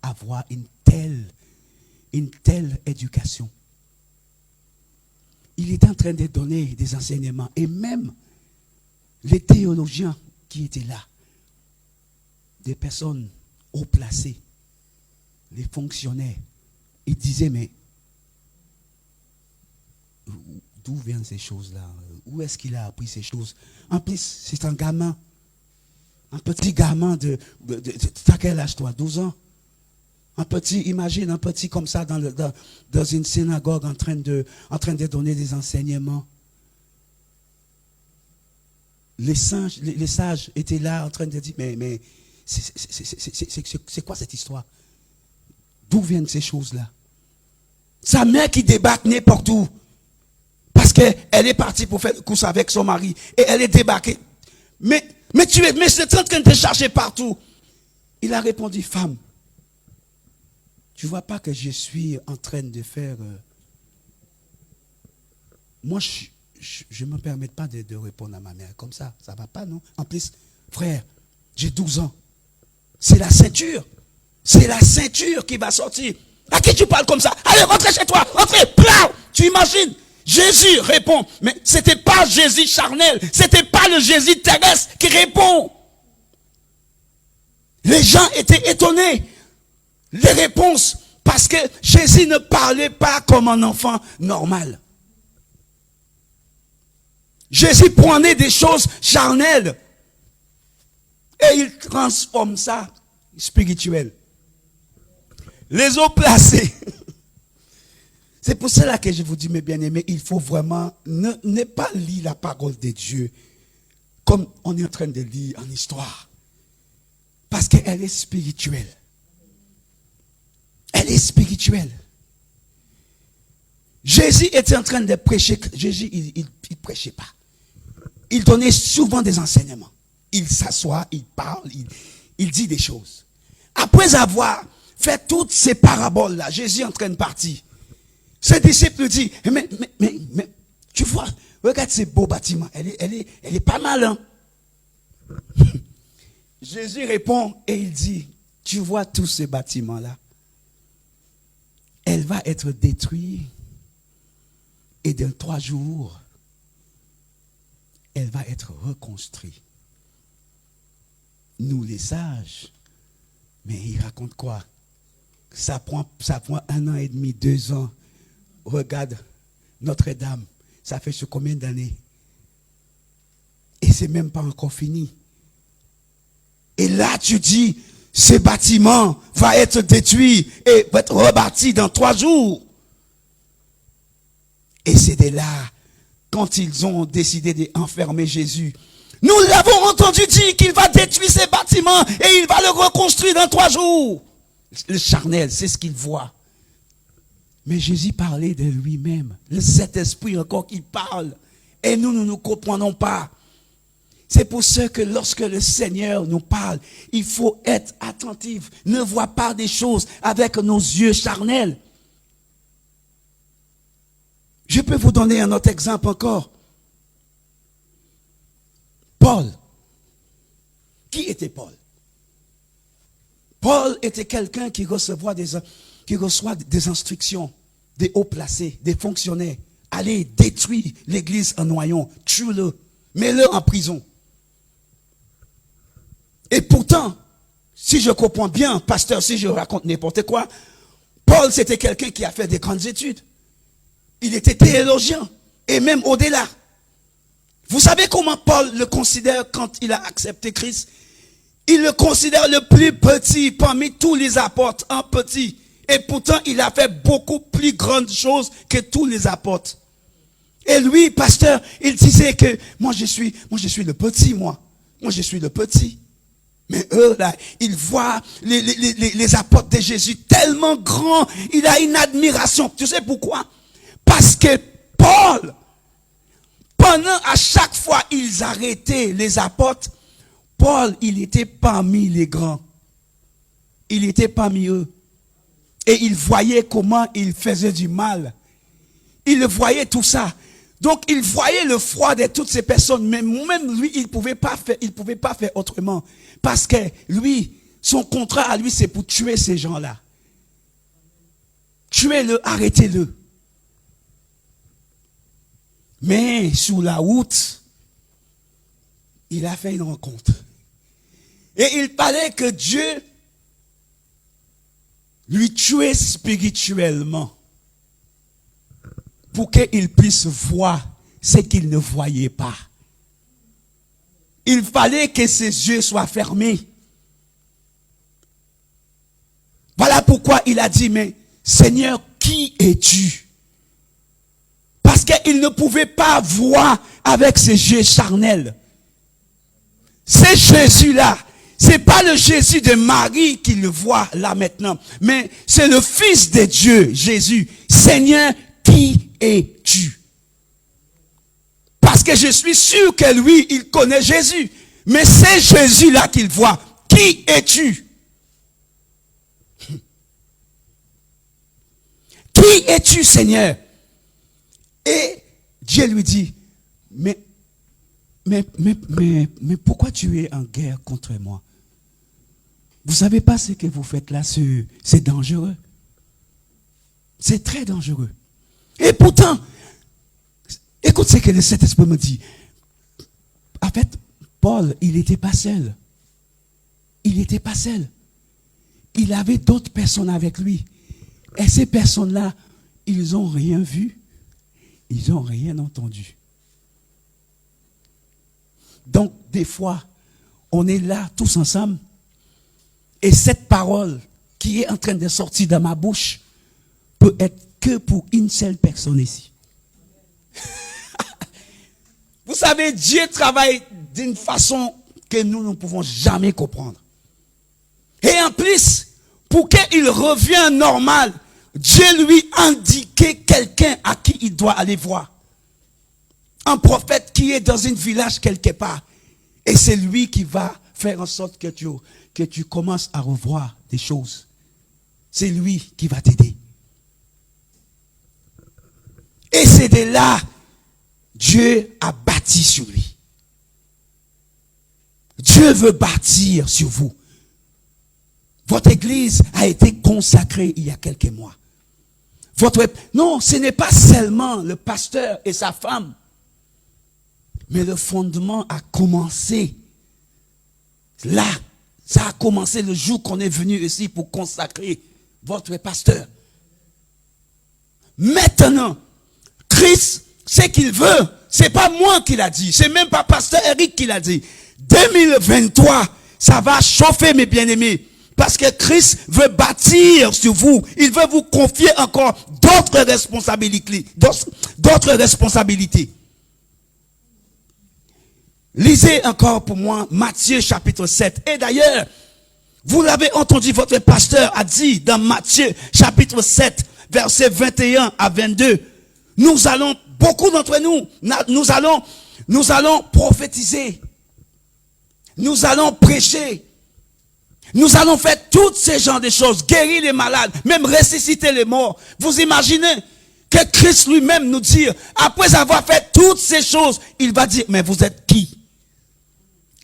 avoir une telle éducation. Il était en train de donner des enseignements. Et même les théologiens qui étaient là, des personnes haut placées, les fonctionnaires, ils disaient, mais d'où viennent ces choses-là? Où est-ce qu'il a appris ces choses? En plus, c'est un gamin. Un petit gamin t'as quel âge toi? 12 ans? Un petit, imagine un petit comme ça dans une synagogue en train de donner des enseignements. Les sages étaient là en train de dire, mais c'est quoi cette histoire? D'où viennent ces choses-là? Sa mère qui débarque n'importe où. Parce qu'elle est partie pour faire le course avec son mari. Et elle est débarquée. Mais c'est en train de te chercher partout. Il a répondu, femme, tu ne vois pas que je suis en train de faire... Moi, je ne me permets pas de répondre à ma mère comme ça. Ça ne va pas, non? En plus, frère, j'ai 12 ans. C'est la ceinture. C'est la ceinture qui va sortir. À qui tu parles comme ça? Allez, rentrez chez toi. Rentrez. Plau. Tu imagines? Jésus répond. Mais ce n'était pas Jésus charnel. Ce n'était pas le Jésus terrestre qui répond. Les gens étaient étonnés. les réponses, parce que Jésus ne parlait pas comme un enfant normal. Jésus prenait des choses charnelles et il transforme ça spirituel. Les eaux placées. C'est pour cela que je vous dis, mes bien-aimés, il faut vraiment ne pas lire la parole de Dieu comme on est en train de lire en histoire. Parce qu'elle est spirituelle. Elle est spirituelle. Jésus était en train de prêcher. Jésus, il prêchait pas. Il donnait souvent des enseignements. Il s'assoit, il parle, il dit des choses. Après avoir fait toutes ces paraboles-là, Jésus est en train de partir. Ses disciples lui disent, mais, tu vois, regarde ces beaux bâtiments. Elle est pas mal, hein? Jésus répond et il dit, tu vois tous ces bâtiments-là, elle va être détruite et dans 3 jours, elle va être reconstruite. Nous les sages, mais il raconte quoi? Ça prend 1 an et demi, 2 ans. Regarde Notre-Dame, ça fait sur combien d'années? Et c'est même pas encore fini. Et là tu dis, ce bâtiment va être détruit et va être rebâti dans 3 jours. Et c'est de là, quand ils ont décidé d'enfermer Jésus, nous l'avons entendu dire qu'il va détruire ces bâtiments et il va le reconstruire dans 3 jours. Le charnel, c'est ce qu'il voit. Mais Jésus parlait de lui-même. Le Saint-Esprit encore qui parle. Et nous ne comprenons pas. C'est pour ça que lorsque le Seigneur nous parle, il faut être attentif. Ne vois pas des choses avec nos yeux charnels. Je peux vous donner un autre exemple encore. Paul. Qui était Paul? Paul était quelqu'un qui reçoit des instructions des hauts placés, des fonctionnaires. Allez, détruire l'église en noyant, tue-le, mets-le en prison. Et pourtant, si je comprends bien, pasteur, si je raconte n'importe quoi, Paul c'était quelqu'un qui a fait des grandes études. Il était théologien, et même au-delà. Vous savez comment Paul le considère quand il a accepté Christ? Il le considère le plus petit parmi tous les apôtres, un petit. Et pourtant, il a fait beaucoup plus grandes choses que tous les apôtres. Et lui, pasteur, il disait que moi je suis le petit, moi je suis le petit. Mais eux, là, ils voient les apôtres de Jésus tellement grands, il a une admiration. Tu sais pourquoi? Parce que Paul, pendant à chaque fois ils arrêtaient les apôtres, Paul, il était parmi les grands. Il était parmi eux. Et il voyait comment ils faisaient du mal. Il voyait tout ça. Donc, il voyait le froid de toutes ces personnes. Mais même lui, il pouvait pas faire autrement. Parce que lui, son contrat à lui, c'est pour tuer ces gens-là. Tuez-le, arrêtez-le. Mais, sur la route, il a fait une rencontre. Et il fallait que Dieu lui tue spirituellement pour qu'il puisse voir ce qu'il ne voyait pas. Il fallait que ses yeux soient fermés. Voilà pourquoi il a dit, mais Seigneur, qui es-tu? Parce qu'il ne pouvait pas voir avec ses yeux charnels. C'est Jésus-là. C'est pas le Jésus de Marie qui le voit là maintenant, mais c'est le Fils de Dieu, Jésus. Seigneur, qui es-tu? Parce que je suis sûr que lui, il connaît Jésus. Mais c'est Jésus-là qu'il voit. Qui es-tu? Qui es-tu, Seigneur? Et Dieu lui dit, mais pourquoi tu es en guerre contre moi? Vous savez pas ce que vous faites là, c'est dangereux. C'est très dangereux. Et pourtant, écoute ce que le Saint-Esprit me dit. En fait, Paul, il n'était pas seul. Il n'était pas seul. il avait d'autres personnes avec lui. Et ces personnes-là, ils n'ont rien vu, ils n'ont rien entendu. Donc, des fois, on est là tous ensemble, et cette parole qui est en train de sortir de ma bouche peut être que pour une seule personne ici. Vous savez, Dieu travaille d'une façon que nous ne pouvons jamais comprendre. Et en plus, pour qu'il revienne normal, Dieu lui indiquait quelqu'un à qui il doit aller voir. Un prophète qui est dans un village quelque part. Et c'est lui qui va faire en sorte que tu commences à revoir des choses. C'est lui qui va t'aider. Et c'est de là, Dieu a bâti sur lui. Dieu veut bâtir sur vous. Votre église a été consacrée il y a quelques mois. Non, ce n'est pas seulement le pasteur et sa femme. Mais le fondement a commencé là. Ça a commencé le jour qu'on est venu ici pour consacrer votre pasteur. Maintenant, Christ, ce qu'il veut, c'est pas moi qui l'a dit. C'est même pas pasteur Eric qui l'a dit. 2023, ça va chauffer mes bien-aimés. Parce que Christ veut bâtir sur vous. Il veut vous confier encore d'autres responsabilités. D'autres responsabilités. Lisez encore pour moi Matthieu chapitre 7. Et d'ailleurs, vous l'avez entendu, votre pasteur a dit dans Matthieu chapitre 7, versets 21 à 22. Nous allons, beaucoup d'entre nous, nous allons prophétiser. Nous allons prêcher. Nous allons faire toutes ces genres de choses. Guérir les malades, même ressusciter les morts. Vous imaginez que Christ lui-même nous dit, après avoir fait toutes ces choses, il va dire, mais vous êtes qui?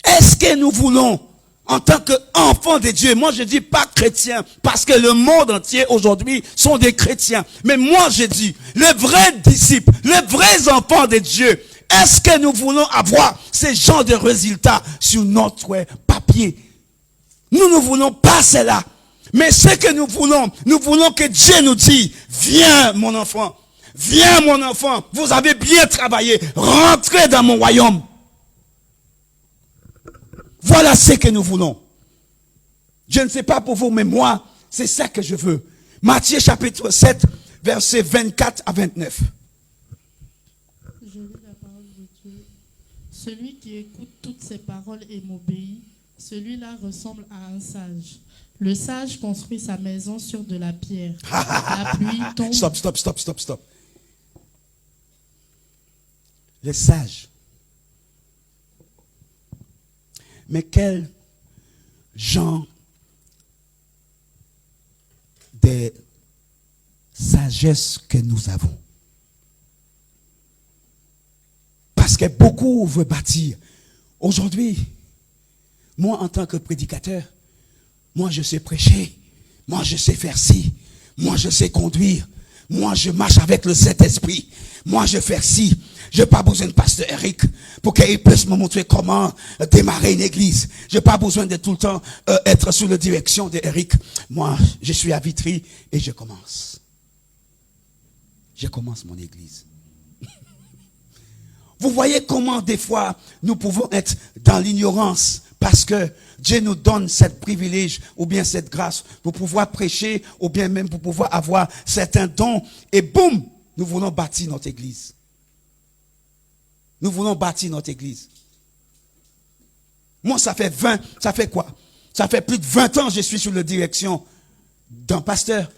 Est-ce que nous voulons, en tant qu'enfants de Dieu, moi je dis pas chrétiens, parce que le monde entier aujourd'hui sont des chrétiens. Mais moi je dis, les vrais disciples, les vrais enfants de Dieu, est-ce que nous voulons avoir ces genres de résultats sur notre papier? Nous ne voulons pas cela. Mais ce que nous voulons que Dieu nous dise, viens mon enfant, vous avez bien travaillé, rentrez dans mon royaume. Voilà ce que nous voulons. Je ne sais pas pour vous, mais moi, c'est ça que je veux. Matthieu chapitre 7, versets 24 à 29. Je lis la parole de Dieu. Celui qui écoute toutes ces paroles et m'obéit, celui-là ressemble à un sage. Le sage construit sa maison sur de la pierre. La pluie tombe. Stop. Les sages. Mais quel genre de sagesse que nous avons? Parce que beaucoup veulent bâtir. Aujourd'hui, moi en tant que prédicateur, moi je sais prêcher, moi je sais faire ci, moi je sais conduire, moi je marche avec le Saint-Esprit, moi je fais ci. Je n'ai pas besoin de pasteur Eric pour qu'il puisse me montrer comment démarrer une église. Je n'ai pas besoin de tout le temps être sous la direction d'Eric. Moi, je suis à Vitry et je commence. Je commence mon église. Vous voyez comment des fois nous pouvons être dans l'ignorance parce que Dieu nous donne ce privilège ou bien cette grâce pour pouvoir prêcher ou bien même pour pouvoir avoir certains dons et boum, nous voulons bâtir notre église. Nous voulons bâtir notre église. Moi, ça fait plus de 20 ans que je suis sous la direction d'un pasteur.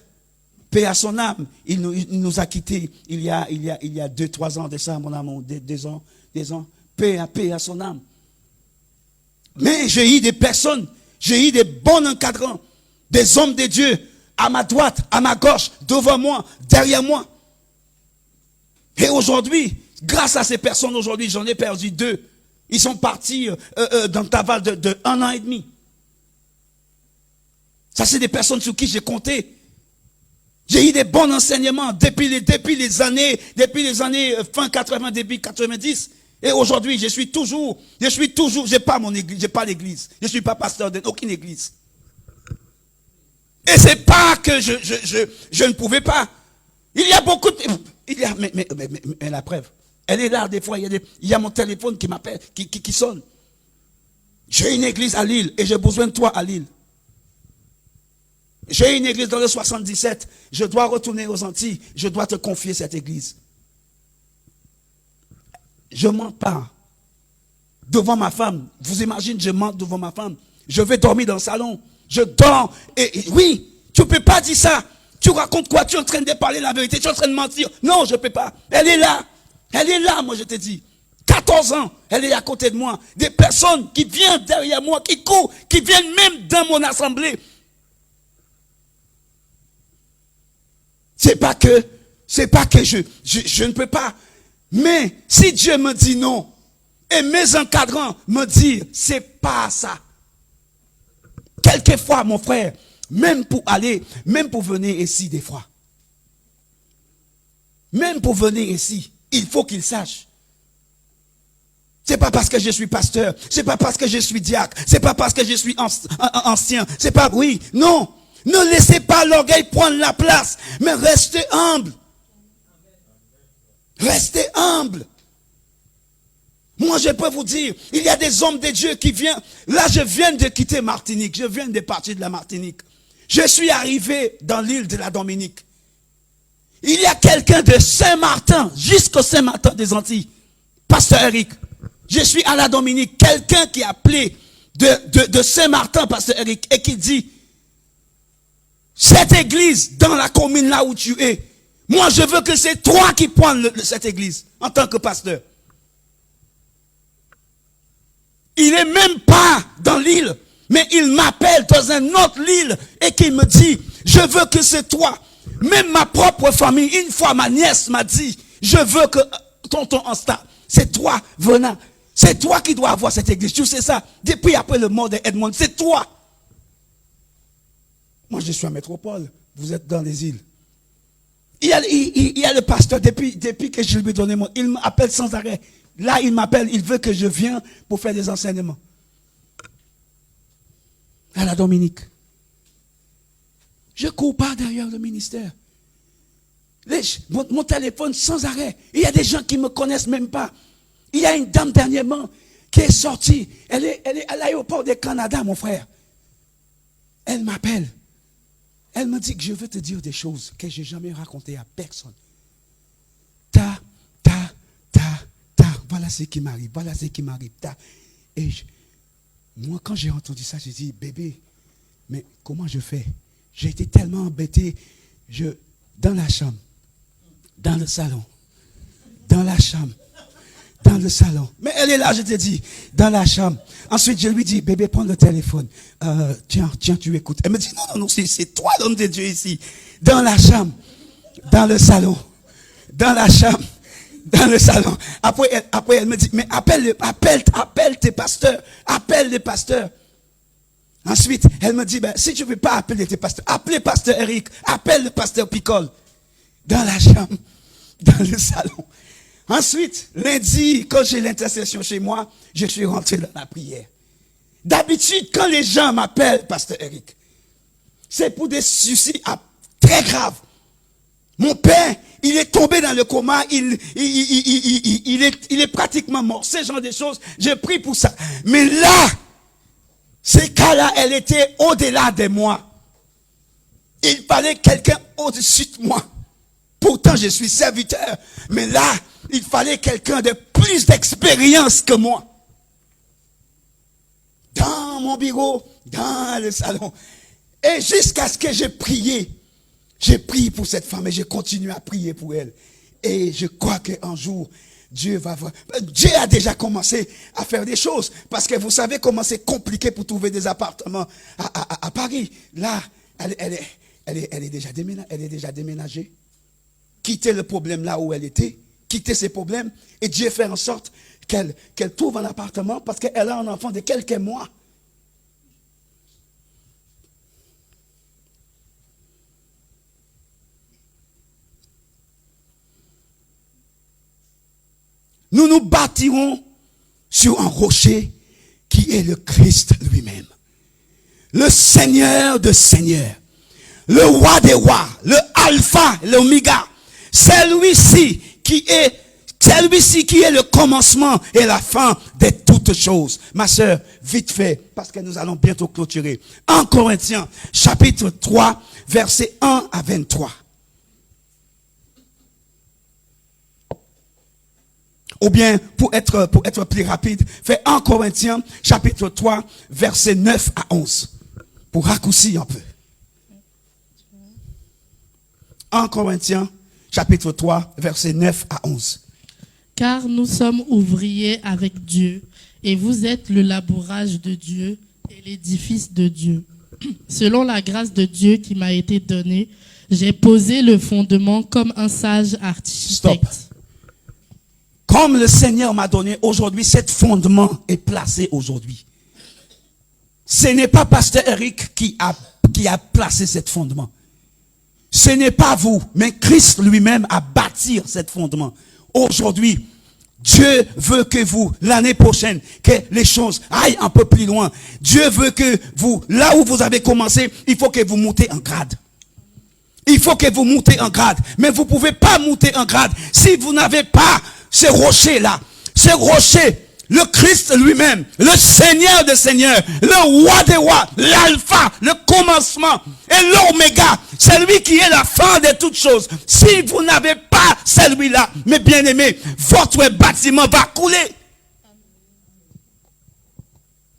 Paix à son âme. Il nous a quittés il y a 2-3 ans de ça, mon amour, 2 ans. Paix à son âme. Mais j'ai eu des personnes, j'ai eu des bons encadrants, des hommes de Dieu, à ma droite, à ma gauche, devant moi, derrière moi. Et aujourd'hui, grâce à ces personnes, aujourd'hui, j'en ai perdu 2. Ils sont partis dans le taval de 1 an et demi. Ça, c'est des personnes sur qui j'ai compté. J'ai eu des bons enseignements depuis les années fin 80, début 90. Et aujourd'hui, j'ai pas mon église, j'ai pas l'église. Je suis pas pasteur d'aucune église. Et c'est pas que je ne pouvais pas. Il y a beaucoup de... mais la preuve. Elle est là, des fois, il y a mon téléphone qui m'appelle, qui sonne. J'ai une église à Lille et j'ai besoin de toi à Lille. J'ai une église dans le 77. Je dois retourner aux Antilles. Je dois te confier cette église. Je mens pas devant ma femme. Vous imaginez, je mens devant ma femme. Je vais dormir dans le salon. Je dors. Et oui, tu ne peux pas dire ça. Tu racontes quoi? Tu es en train de parler la vérité. Tu es en train de mentir. Non, je ne peux pas. Elle est là. Elle est là, moi je te dis. 14 ans, elle est à côté de moi. Des personnes qui viennent derrière moi, qui courent, qui viennent même dans mon assemblée. C'est pas que je ne peux pas. Mais si Dieu me dit non, et mes encadrants me disent, c'est pas ça. Quelquefois, mon frère, même pour venir ici des fois, même pour venir ici, il faut qu'il sache. C'est pas parce que je suis pasteur, c'est pas parce que je suis diacre, c'est pas parce que je suis ancien, c'est pas, oui, non. Ne laissez pas l'orgueil prendre la place, mais restez humble. Restez humble. Moi, je peux vous dire, il y a des hommes de Dieu qui viennent. Là, je viens de quitter Martinique, je viens de partir de la Martinique. Je suis arrivé dans l'île de la Dominique. Il y a quelqu'un de Saint-Martin, jusqu'au Saint-Martin des Antilles, Pasteur Eric. Je suis à la Dominique, quelqu'un qui a appelé de Saint-Martin, Pasteur Eric, et qui dit, cette église, dans la commune là où tu es, moi je veux que c'est toi qui prends cette église, en tant que pasteur. Il est même pas dans l'île, mais il m'appelle dans un autre île, et qui me dit, je veux que c'est toi. Même ma propre famille, une fois ma nièce m'a dit, je veux que tonton Ansta, c'est toi venant. C'est toi qui dois avoir cette église. Tu sais ça, depuis après le mort d'Edmond, c'est toi. Moi, je suis en métropole. Vous êtes dans les îles. Il y a le pasteur, depuis que je lui ai donné il m'appelle sans arrêt. Là, il m'appelle, il veut que je vienne pour faire des enseignements. À la Dominique. Je ne cours pas derrière le ministère. Mon téléphone sans arrêt. Il y a des gens qui ne me connaissent même pas. Il y a une dame dernièrement qui est sortie. Elle est à l'aéroport du Canada, mon frère. Elle m'appelle. Elle me dit que je veux te dire des choses que je n'ai jamais racontées à personne. Voilà ce qui m'arrive. Voilà ce qui m'arrive. Et moi, quand j'ai entendu ça, j'ai dit, bébé, mais comment je fais? J'ai été tellement embêté. Dans la chambre, dans le salon, dans la chambre, dans le salon. Mais elle est là, je te dis, dans la chambre. Ensuite, je lui dis, bébé, prends le téléphone. Tiens, tu écoutes. Elle me dit, non, c'est toi l'homme de Dieu ici. Dans la chambre, dans le salon, dans la chambre, dans le salon. Après, elle me dit, mais appelle tes pasteurs. Appelle les pasteurs. Ensuite, elle me dit, si tu ne veux pas appeler tes pasteurs, appelle pasteur Eric, appelle le pasteur Picole. Dans la chambre, dans le salon. Ensuite, lundi, quand j'ai l'intercession chez moi, je suis rentré dans la prière. D'habitude, quand les gens m'appellent pasteur Eric, c'est pour des soucis très graves. Mon père, il est tombé dans le coma, il est pratiquement mort. Ce genre de choses, je prie pour ça. Mais là, ces cas-là, elle était au-delà de moi. Il fallait quelqu'un au-dessus de moi. Pourtant, je suis serviteur. Mais là, il fallait quelqu'un de plus d'expérience que moi. Dans mon bureau, dans le salon. Et jusqu'à ce que j'ai prié. J'ai prié pour cette femme et j'ai continué à prier pour elle. Et je crois qu'un jour, Dieu a déjà commencé à faire des choses. Parce que vous savez comment c'est compliqué pour trouver des appartements à Paris. Là, elle est déjà déménagée. Quitter le problème là où elle était. Quitter ses problèmes. Et Dieu fait en sorte qu'elle trouve un appartement parce qu'elle a un enfant de quelques mois. Nous nous bâtirons sur un rocher qui est le Christ lui-même. Le Seigneur de Seigneurs. le roi des rois, le alpha, l'oméga, celui-ci qui est le commencement et la fin de toutes choses. Ma sœur, vite fait, parce que nous allons bientôt clôturer. 1 Corinthiens, chapitre 3, versets 1 à 23. Ou bien, pour être plus rapide, fait 1 Corinthiens, chapitre 3, versets 9 à 11. Pour raccourcir un peu. 1 Corinthiens, chapitre 3, versets 9 à 11. Car nous sommes ouvriers avec Dieu, et vous êtes le labourage de Dieu et l'édifice de Dieu. Selon la grâce de Dieu qui m'a été donnée, j'ai posé le fondement comme un sage architecte. Stop. Comme le Seigneur m'a donné aujourd'hui, cet fondement est placé aujourd'hui. Ce n'est pas Pasteur Eric qui a placé cet fondement. Ce n'est pas vous, mais Christ lui-même a bâti cet fondement. Aujourd'hui, Dieu veut que vous, l'année prochaine, que les choses aillent un peu plus loin. Dieu veut que vous, là où vous avez commencé, il faut que vous montez en grade. Il faut que vous montez en grade. Mais vous ne pouvez pas monter en grade si vous n'avez pas ce rocher-là. Ce rocher, le Christ lui-même, le Seigneur des Seigneurs, le roi des rois, l'alpha, le commencement et l'oméga, celui qui est la fin de toutes choses. Si vous n'avez pas celui-là, mes bien-aimés, votre bâtiment va couler.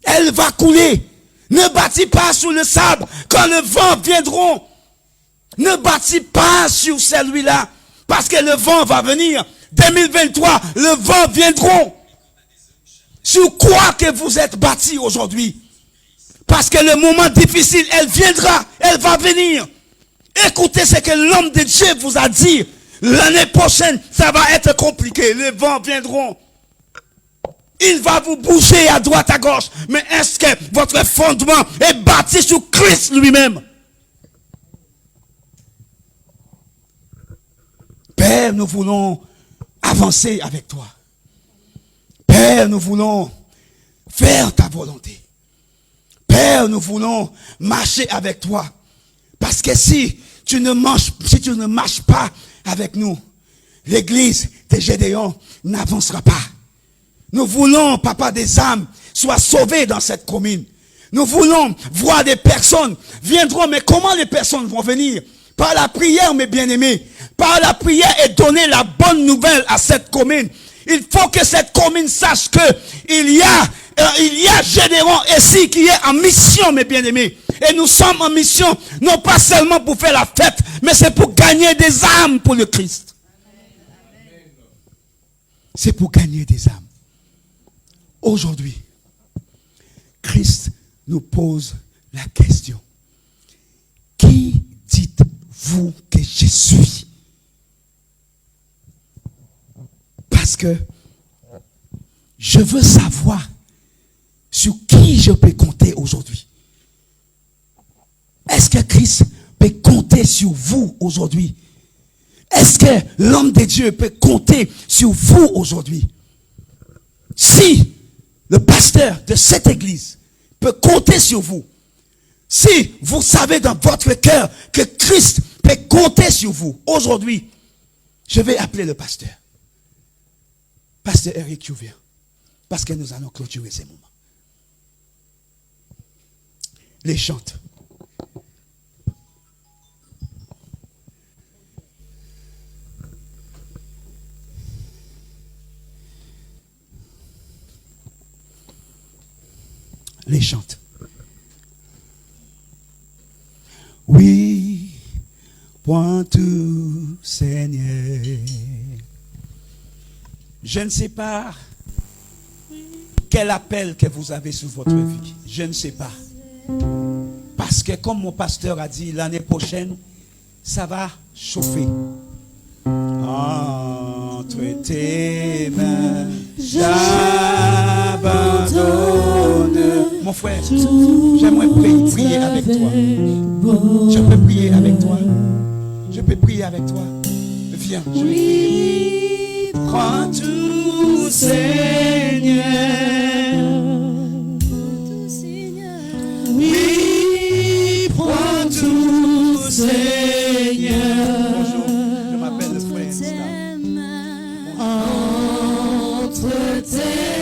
Elle va couler. Ne bâtis pas sur le sable quand le vent viendra. Ne bâtis pas sur celui-là parce que le vent va venir. 2023, le vent viendra. Sur quoi que vous êtes bâtis aujourd'hui? Parce que le moment difficile, elle viendra, elle va venir. Écoutez ce que l'homme de Dieu vous a dit. L'année prochaine, ça va être compliqué. Les vents viendront. Il va vous bouger à droite, à gauche. Mais est-ce que votre fondement est bâti sur Christ lui-même? Père, nous voulons avancer avec toi. Père, nous voulons faire ta volonté. Père, nous voulons marcher avec toi. Parce que si tu ne marches pas avec nous, l'église de Gédéon n'avancera pas. Nous voulons, papa, des âmes soient sauvées dans cette commune. Nous voulons voir des personnes viendront, mais comment les personnes vont venir? Par la prière, mes bien-aimés. Par la prière et donner la bonne nouvelle à cette commune. Il faut que cette commune sache que il y a Gédéon ici qui est en mission, mes bien-aimés. Et nous sommes en mission, non pas seulement pour faire la fête, mais c'est pour gagner des âmes pour le Christ. C'est pour gagner des âmes. Aujourd'hui, Christ nous pose la question. Qui dites-vous que je suis? Parce que je veux savoir sur qui je peux compter aujourd'hui. Est-ce que Christ peut compter sur vous aujourd'hui? Est-ce que l'homme de Dieu peut compter sur vous aujourd'hui? Si le pasteur de cette église peut compter sur vous, si vous savez dans votre cœur que Christ peut compter sur vous, aujourd'hui, je vais appeler le pasteur. Pasteur Eric, tu viens. Parce que nous allons clôturer ces moments. Les chantes. Les chantes. Oui, point tout, Seigneur. Je ne sais pas quel appel que vous avez sur votre vie. Je ne sais pas. Parce que comme mon pasteur a dit, l'année prochaine, ça va chauffer. Entre tes mains, j'abandonne. Mon frère, j'aimerais prier avec toi. Je peux prier avec toi. Je peux prier avec toi. Viens, je vais prier. Prends tout, Seigneur. Oui, prends tout, Seigneur. Bonjour, je m'appelle le frère Instant. Entre tes